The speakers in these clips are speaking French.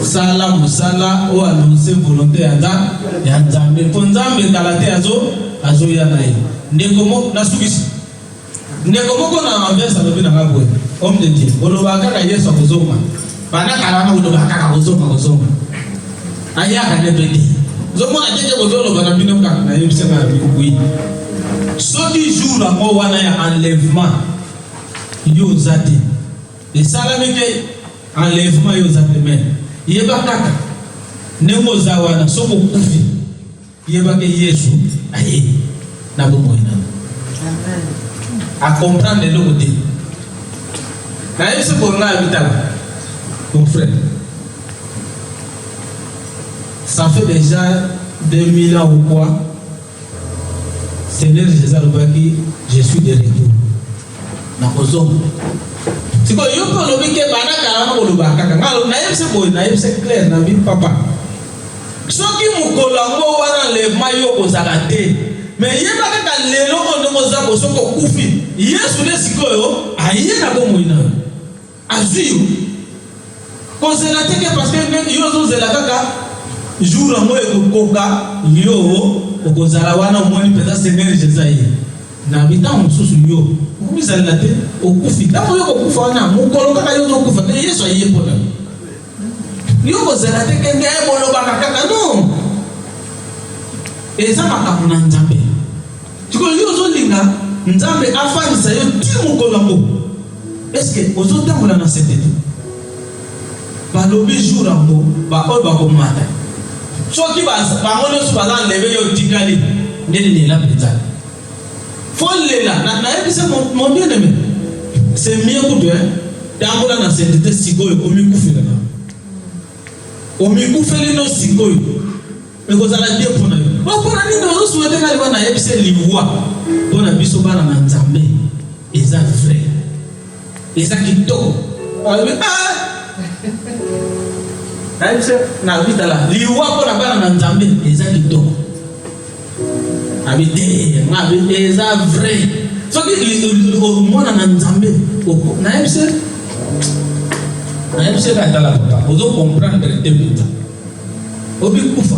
sala musala o annoncer volonté ya nzambe po nzambe kalate azo ya na ye ndekomo na sukisi ndekomo na verse alobi na ngabwe homme de Dieu oloba kaka Yesu akozoma bana kalana oloba kaka kozoma ayaka ne bedi zomona tete kozoloba na bino kaka na yebisa na bikuyi soki jour yango wana ya enlèvement yo zate esalami ke enlèvement yo zate men yeba kaka nengo za wana soko kufi yeba ke Yesu aye na bomoi na amen a comprendre le côté na yebisa ko nga habitala mon frère ça fait déjà 2000 ans ou quoi Seigneur Jésus alobaki je suis de retour na kozo siko yo ko lobi ke bana kala na koloba kaka ngalo na yebse boy na yebse clair na bi papa soki mukolo ngo wana lèvement yo ko zakate mais yeba kaka lelo ko ndo za ko soko kufi Yesu ne sikoyo aye na bomo ina azuyo ko zelate ke parce que yo zo zelaka kaka jour ngo ekokoka yo okozala wana omoni peza Seigneur Jésus aye na bitan mususu yo okuzala te okufi tango yo kokufa wana mukolo kaka yo zokufa te Yesu aye pona yo kozala te kende e bolobaka kaka non eza makambo na Nzambe tiko yo ozolinga Nzambe afandisa yo ti mukolo ngo est-ce que ozotambola na setete balobi jour yango baoyo bakomata soki bango nyonso baza enleve yo tikali ndeni lela mpenza faut lela na yebisa mon bien aimé c'est mieux kutu tambola na sainteté sikoyo omikufela na omikufeli no sikoyo ekozala bien mpona yo mpona nini ozosouete kali wana yebisa liwa mpona biso bana na Nzambe eza vrai eza kitoko na vitala liwa mpona bana na Nzambe eza kitoko abite ngabe eza vrai soki mwana na Nzambe na yebise ka tala papa ozo comprendre te bita obi kufa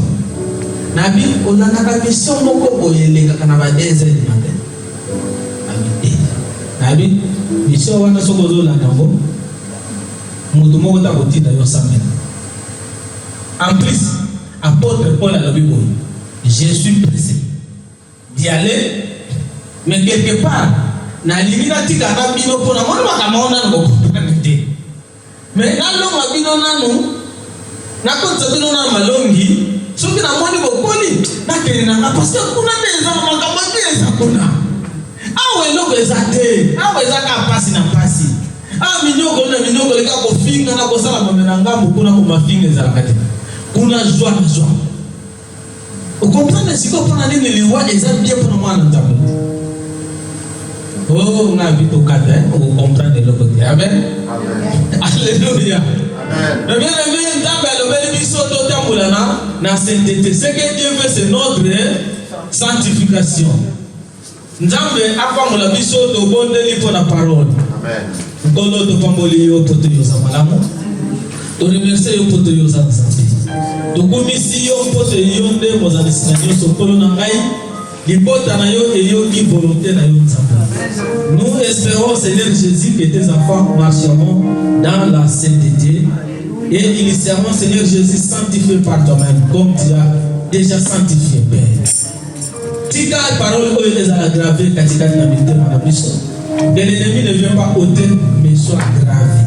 na bi onanaka mission moko boyelenga kana ba 2 heures du matin abite na bi mission wana soko ozo la kambo mutu moko ta kotinda yo samedi. En plus, apôtre Paul a dit je suis pressé d'y aller, mais quelque part, na limina tika na bino pona mona makamona ngo kupande. Mais na longa bino nanu, na konza bino na malongi, soki na moni bokoli, na kenina parce que kuna neza makambo neza kuna. Awe loko ezate, awe ezaka pasi na pasi. Minyoko na minyoko leka kofinga na kosala bomena ngambo kuna kumafinga za kati. Kuna joie na joie. Vous comprenez ce qu'on prend les liwa et ça bien pour moi dans ta vie. Oh, on a vu au cadre, vous comprenez le côté. Amen. Alléluia. Amen. Le bien aimé, le bel biso totamboulana na sainteté. Ce que Dieu veut c'est notre sanctification. Nzambe afamola biso to bondeli pour la parole. Amen. Kono to pamboli yo poto yo zamalamu. To remercier yo poto yo zamsambi. Tokomisi yo poto yo nde mozalisi na yo sokolo na ngai libota na yo eyoki volonté na yo nzambe. Nous espérons Seigneur Jésus que tes enfants marcheront dans la sainteté et initialement Seigneur Jésus sanctifié par toi-même comme tu as déjà sanctifié Père. Tika parole oyo ezala gravé katika na mitema na biso. Que l'ennemi ne vient pas ôter mais soit gravé.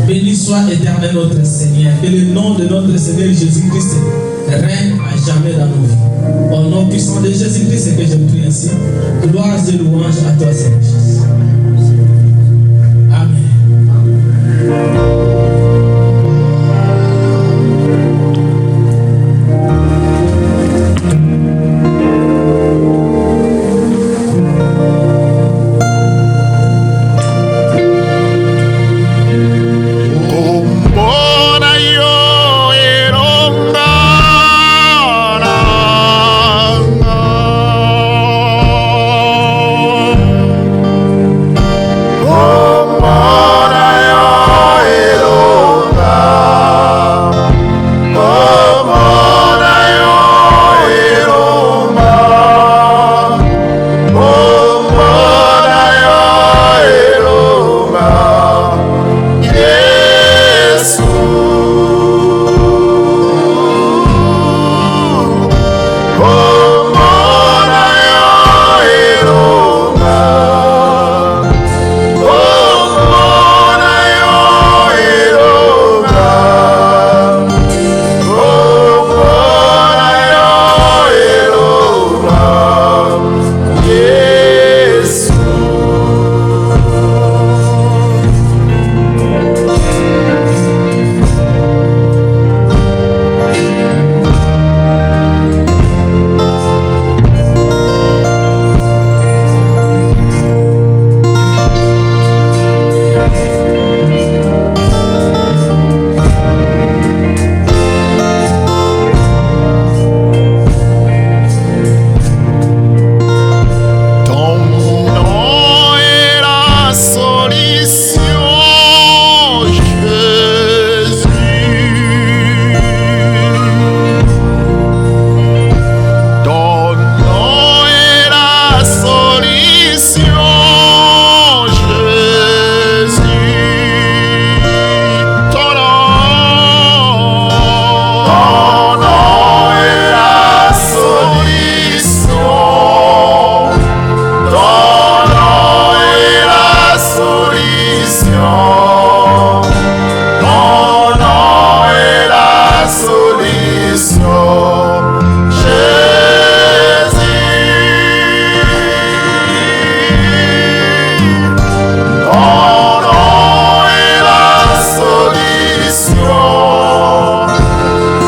Béni soit éternel notre Seigneur. Que le nom de notre Seigneur Jésus-Christ règne à jamais dans nos vies. Au nom puissant de Jésus-Christ, que je prie ainsi. Gloire et louange à toi, Seigneur Jésus. Amen. Ton nom est la solution. Jésus, ton nom est la solution.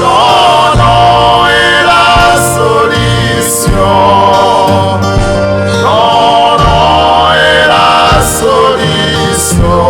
Ton nom est la solution. Ton nom est la solution.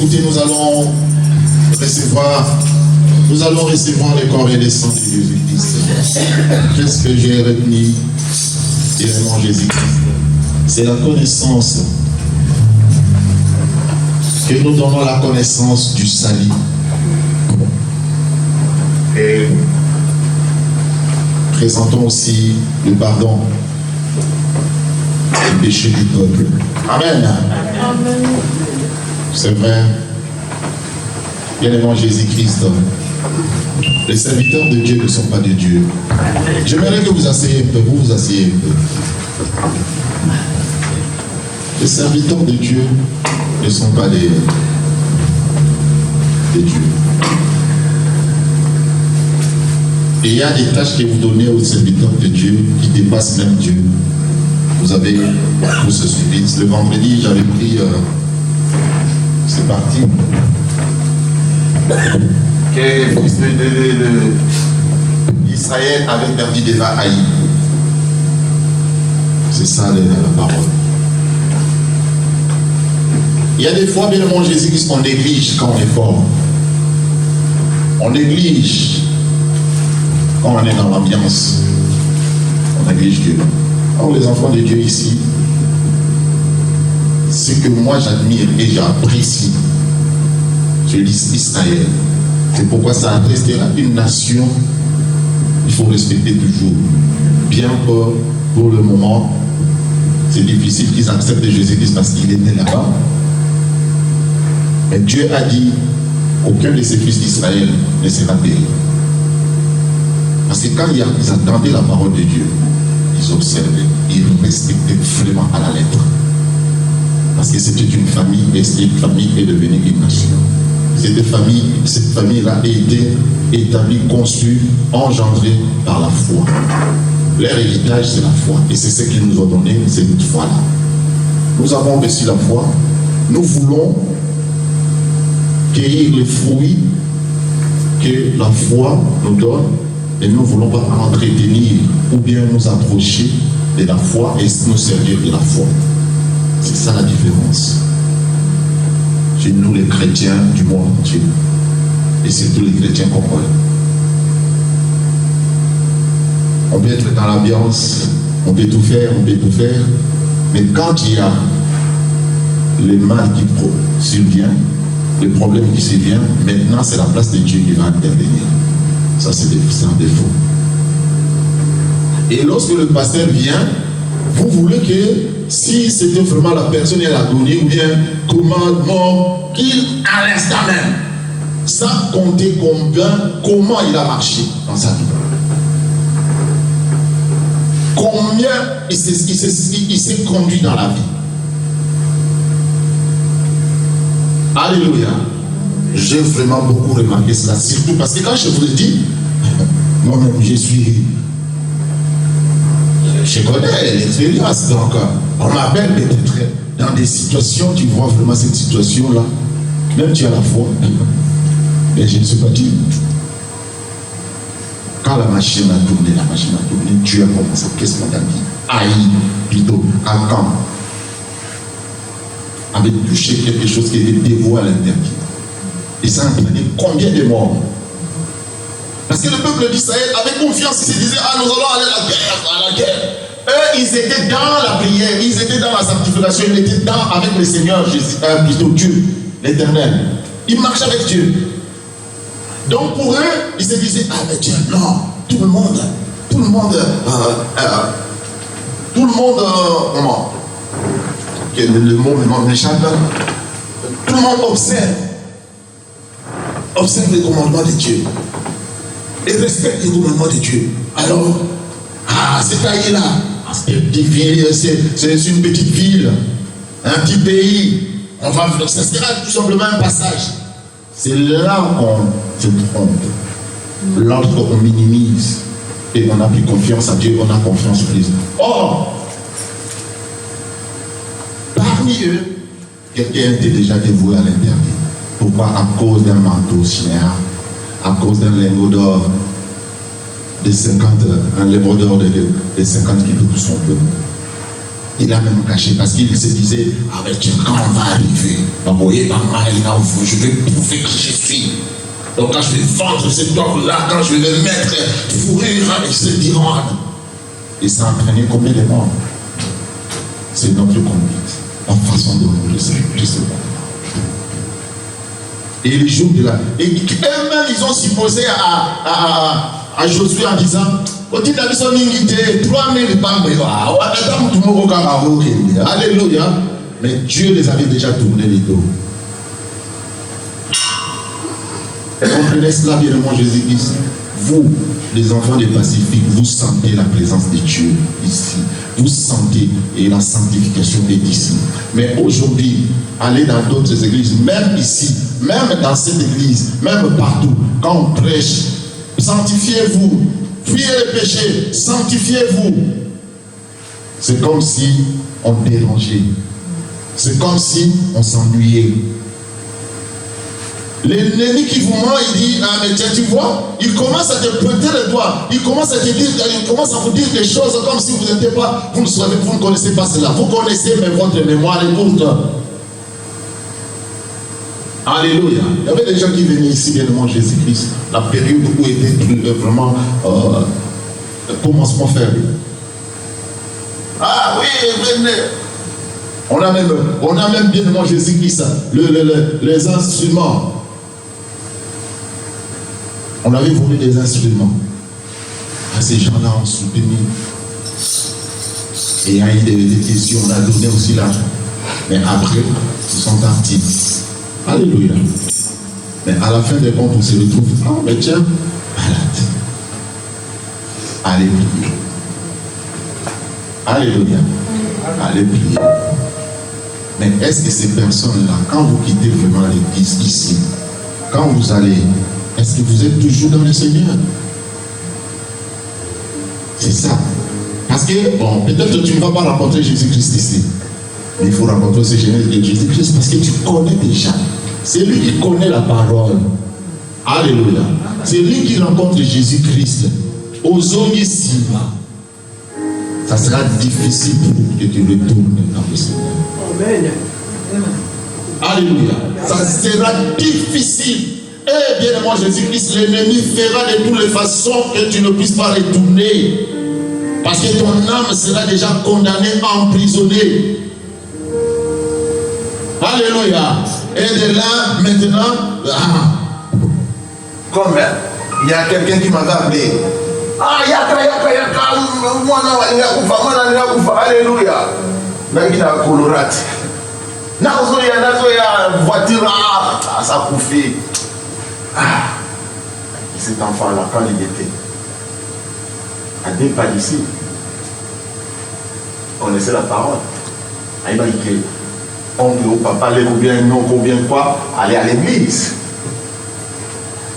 écoutez, nous allons recevoir le corps et le sang de Jésus-Christ. Qu'est-ce que j'ai retenu du nom Jésus-Christ? C'est la connaissance. Que nous donnons la connaissance du salut. Et présentons aussi le pardon des péchés du peuple. Amen. Amen. C'est vrai. Bien-aimé Jésus-Christ, les serviteurs de Dieu ne sont pas de Dieu. J'aimerais que vous asseyez un peu, vous asseyez un peu. Les serviteurs de Dieu ne sont pas des dieux. Et il y a des tâches que vous donnez aux serviteurs de Dieu qui dépassent même Dieu. Vous avez tout ce suivi. Le vendredi, j'avais pris, c'est parti, que Israël avait perdu des Vahaïs. C'est ça la parole. Il y a des fois, bien le monde Jésus-Christ, on néglige quand on est fort. On néglige quand on est dans l'ambiance. On néglige Dieu. Alors les enfants de Dieu ici, ce que moi j'admire et j'apprécie, je dis Israël. C'est pourquoi ça restera une nation, il faut respecter toujours. Bien que pour le moment, c'est difficile qu'ils acceptent Jésus-Christ parce qu'il est né là-bas. Mais Dieu a dit, aucun de ses fils d'Israël ne sera péri. Parce que quand ils attendaient la parole de Dieu, ils observaient, ils respectaient vraiment à la lettre. Parce que c'était une famille, et cette famille est devenue une nation. Cette famille-là a été établie, conçue, engendrée par la foi. Leur héritage, c'est la foi. Et c'est ce qu'ils nous ont donné, cette foi-là. Nous avons reçu la foi. Nous voulons cueillir les fruits que la foi nous donne, et nous ne voulons pas entretenir ou bien nous approcher de la foi et nous servir de la foi. C'est ça la différence. Chez nous les chrétiens du monde entier, et surtout les chrétiens congolais. On peut être dans l'ambiance, on peut tout faire, mais quand il y a le mal qui survient, le problème qui survient, maintenant c'est la place de Dieu qui va intervenir. Ça c'est un défaut. Et lorsque le pasteur vient, vous voulez que si c'était vraiment la personne qui a donné ou bien commandement, qu'il à l'instant même, sans compter comment il a marché dans sa vie. Combien il s'est conduit dans la vie. Alléluia. J'ai vraiment beaucoup remarqué cela, surtout parce que quand je vous le dis, moi-même je connais l'expérience, donc on m'appelle peut-être dans des situations, tu vois vraiment cette situation-là, même tu as la foi, mais je ne sais pas dire. Quand la machine a tourné, tu as commencé, qu'est-ce qu'on t'a dit? Aïe, plutôt, à quand? Avait touché quelque chose qui était dévoué à l'intérieur. Et ça a entraîné combien de morts? Parce que le peuple d'Israël avait confiance, ils se disaient, ah, nous allons aller à la guerre. Eux, ils étaient dans la prière, ils étaient dans la sanctification, ils étaient avec le Seigneur, plutôt Dieu, l'Éternel. Ils marchaient avec Dieu. Donc pour eux, ils se disaient, ah mais Dieu, non, tout le monde, comment? Le mot m'échappe. Tout le monde observe les commandements de Dieu et respecte les commandements de Dieu. Alors, c'est taillé là, c'est une petite ville, un petit pays, ça sera tout simplement un passage. C'est là qu'on se trompe. Lorsqu'on minimise et on n'a plus confiance à Dieu, on a confiance en Christ. Or, parmi eux, quelqu'un était déjà dévoué à l'intérieur. Pourquoi? À cause d'un manteau cinéa, à cause d'un lingot d'or de 50, un lingot d'or de 50 kilos pour son peuple. Il a même caché parce qu'il se disait, ah ben tiens, quand on va arriver, je vais prouver que je suis. Donc quand je vais vendre cette ordre-là, quand je vais le mettre, fourrir, il se dira. Et ça a entraîné combien de morts? C'est notre conduite, la façon dont nous le savons. Et les jours de la... Et eux-mêmes, ils ont supposé à Josué en disant, alléluia. Mais Dieu les avait déjà tourné les dos. Et comprenez cela, bien aimé Jésus-Christ. Vous, les enfants des Pacifiques, vous sentez la présence de Dieu ici. Vous sentez, et la sanctification est ici. Mais aujourd'hui, allez dans d'autres églises, même ici, même dans cette église, même partout, quand on prêche, sanctifiez-vous, fuyez les péchés, sanctifiez-vous. C'est comme si on dérangeait. C'est comme si on s'ennuyait. L'ennemi qui vous ment, il dit, ah mais tiens, tu vois, il commence à te pointer le doigt, il commence à te dire, il commence à vous dire des choses comme si vous n'étiez pas, vous ne connaissez pas cela. Vous connaissez, mais votre mémoire est courte. Alléluia. Il y avait des gens qui venaient ici, bien aimé Jésus-Christ, la période où était vraiment commencement faible. Ah oui, venez. On a même bien aimé Jésus-Christ, les instruments. On avait volé des instruments. À ces gens-là ont soutenu. Et il y a eu des questions, on a donné aussi l'argent. Mais après, ils sont partis. Alléluia. Mais à la fin des comptes, on se retrouve. Oh, mais tiens, malade. Allez prier. Alléluia. Allez prier. Mais est-ce que ces personnes-là, quand vous quittez vraiment l'église ici, quand vous allez, est-ce que vous êtes toujours dans le Seigneur? C'est ça. Parce que, bon, peut-être que tu ne vas pas rencontrer Jésus-Christ ici. Mais il faut rencontrer ce Jésus-Christ parce que tu connais déjà. C'est lui qui connaît la parole. Alléluia. C'est lui qui rencontre Jésus-Christ. Aux hommes ici, ça sera difficile pour vous que tu retournes dans le Seigneur. Amen. Alléluia. Ça sera difficile. Eh bien, moi, Jésus-Christ, l'ennemi fera de toutes les façons que tu ne puisses pas retourner. Parce que ton âme sera déjà condamnée, emprisonnée. Alléluia. Et de là, maintenant, comme il y a quelqu'un qui m'avait appelé. Ah, yaka, alléluia. Nangi na colorate. Nazo ya voiture, ça couffait. Cet enfant-là, quand il était à deux pas d'ici, on connaissait la parole. Il m'a dit que on ne peut pas parler combien non, combien quoi, aller à l'église.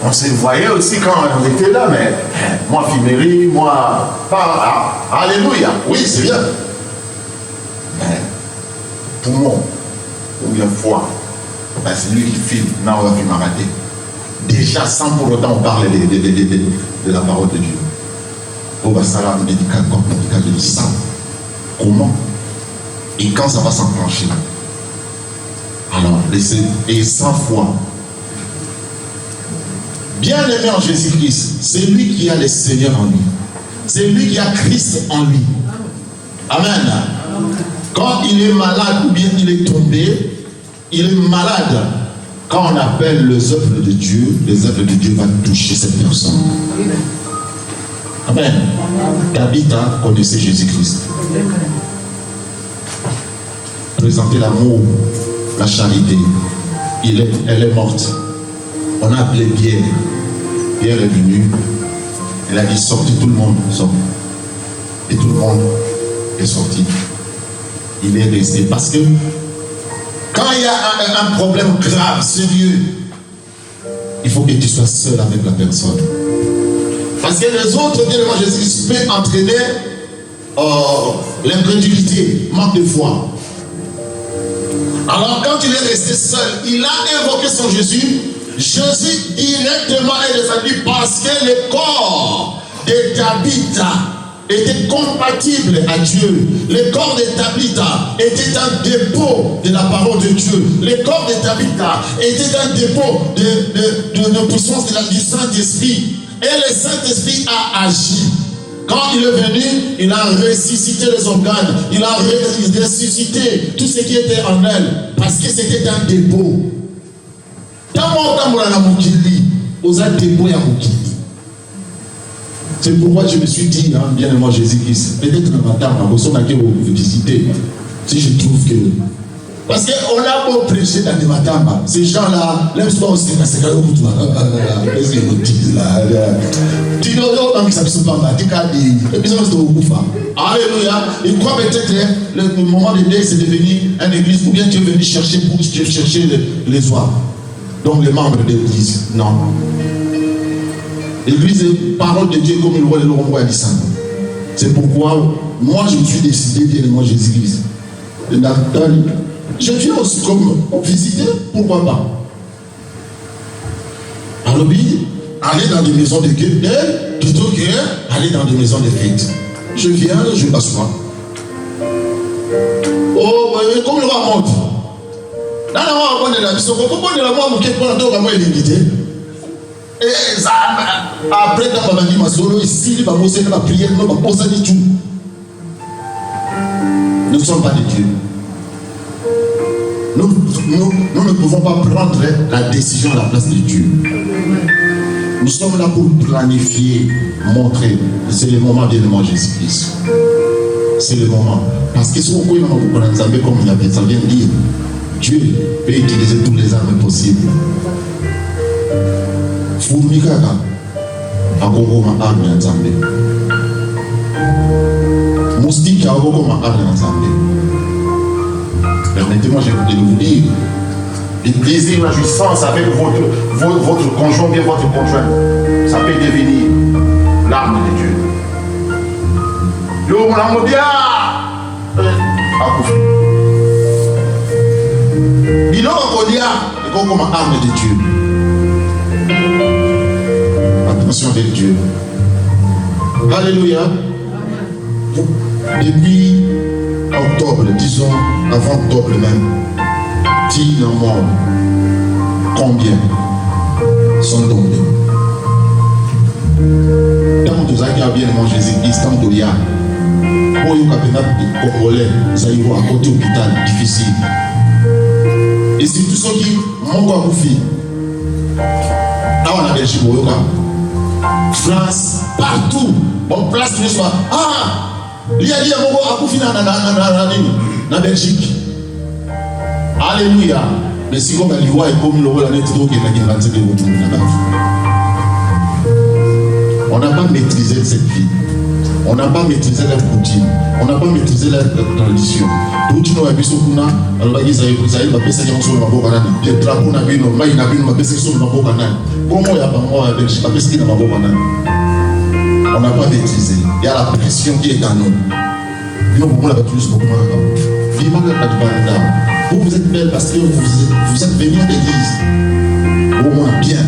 On se voyait aussi quand on était là, mais moi, Fiméry, moi, pas. Alléluia, oui, c'est bien. Mais poumon, ou bien foi, ben c'est lui qui filme, non, on va filmer raté. Déjà, sans pour autant parler de la parole de Dieu. Au Bassala, médical, comme médical de sang. Comment? Et quand ça va s'enclencher? Alors, laissez, et 100 fois. Bien aimé en Jésus-Christ, c'est lui qui a le Seigneur en lui. C'est lui qui a Christ en lui. Amen. Quand il est malade ou bien il est tombé, il est malade. Quand on appelle les œuvres de Dieu, les œuvres de Dieu vont toucher cette personne. Amen. Tabitha connaissait Jésus-Christ. Présenter l'amour, la charité. Elle est morte. On a appelé Pierre. Pierre est venu. Elle a dit sortez, tout le monde sort. Et tout le monde est sorti. Il est resté. Parce que quand il y a un problème grave, sérieux, il faut que tu sois seul avec la personne. Parce que les autres, bien aimé Jésus, peut entraîner l'incrédulité, manque de foi. Alors quand il est resté seul, il a invoqué son Jésus. Jésus directement est descendu parce que le corps de Tabitha était compatible à Dieu. Le corps de Tabitha était un dépôt de la parole de Dieu. Le corps de Tabitha était un dépôt de puissance du Saint-Esprit. Et le Saint-Esprit a agi. Quand il est venu, il a ressuscité les organes. Il a ressuscité tout ce qui était en elle. Parce que c'était un dépôt. C'est pourquoi je me suis dit, hein, bien aimé Jésus-Christ, peut-être dans ma table, vous visiter, si je trouve que. Parce qu'on a beau prêcher dans les matamba, ces gens-là, l'aiment pas aussi, c'est quand même qu'est-ce qu'ils nous disent là? Tu n'as pas que ça ne se passe pas, tu as dit, et puis ça c'est au Koufa. Alléluia. Il croit peut-être le moment de deuil, c'est devenu une église, ou bien tu es venu chercher pour chercher les oies. Donc les membres de l'église, non. L'église est parole de Dieu comme il roi de l'Orombo à Nissan. C'est pourquoi moi je me suis décidé, bien aimé Jésus-Christ. Je viens aussi comme visiter, pourquoi pas. Alors, aller dans des maisons de fête, plutôt que aller dans des maisons de fête. Je viens, je m'assois. Oh, comme le roi monte. Dans la roi, on est là, on est là, on est là, et ça, après, quand on a dit ma solo, ici, il va bosser la prière, il va poser du tout. Nous ne sommes pas des dieux. Nous ne pouvons pas prendre la décision à la place de Dieu. Nous sommes là pour planifier, montrer. C'est le moment de l'élément Jésus-Christ. C'est le moment. Parce que si on peut comme il avait, ça vient de dire, Dieu peut utiliser toutes les armes possibles. Fourmikaka, akoko ma arme ya Nzambe. Moustique akoko ma arme ya Nzambe. Permettez-moi de vous dire, le plaisir, la jouissance avec votre conjoint, bien votre conjoint, ça peut devenir l'arme de Dieu. Yo, mon amour, bien, akoufi. Bino akodia, akoko ma arme de Dieu. Attention avec Dieu. Alléluia. Depuis octobre, disons avant octobre même, dis dans mort combien sont tombés. Tant que Zaki a bien mangé Jésus-Christ, tant que Ria, pour y avoir Congolais, ça y va à côté hôpital difficile. Et c'est tout ce qui manque à vous faire. Là on a Belgique, France, partout, on place tous les soirs. Ah, il y a dit à mon Akoufi na Belgique. Alléluia. Mais si on va lui voir et comme le rôle à l'être d'autre, on n'a pas maîtrisé cette vie. On n'a pas maîtrisé leur routine. On n'a pas maîtrisé leur tradition. Tout le monde a vu ce qu'on a. Alors, il va passer sur le Mabo Canal. Les drapeaux n'a vu, il n'a vu, il va passer sur le Mabo Canal. Comment il y a pas moi, je ne sais pas ce qu'il y a dans le Mabo Canal. On n'a pas maîtrisé. Il y a la pression qui est en nous. Nous, on l'a battu beaucoup moins. Vivement le Vous êtes belle parce que vous êtes venus à l'église. Au moins bien.